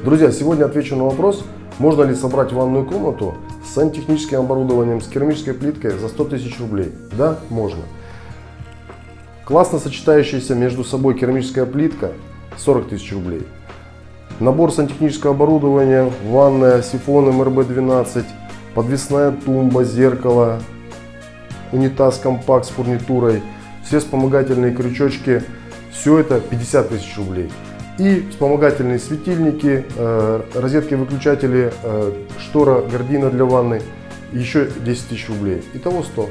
Друзья, сегодня отвечу на вопрос, можно ли собрать ванную комнату с сантехническим оборудованием, с керамической плиткой за 100 тысяч рублей. Да, можно. Классно сочетающаяся между собой керамическая плитка 40 тысяч рублей. Набор сантехнического оборудования, ванная, сифон МРБ-12, подвесная тумба, зеркало, унитаз компакт с фурнитурой, все вспомогательные крючочки, все это 50 тысяч рублей. И вспомогательные светильники, розетки-выключатели, штора, гардина для ванны, еще 10 тысяч рублей. Итого 100.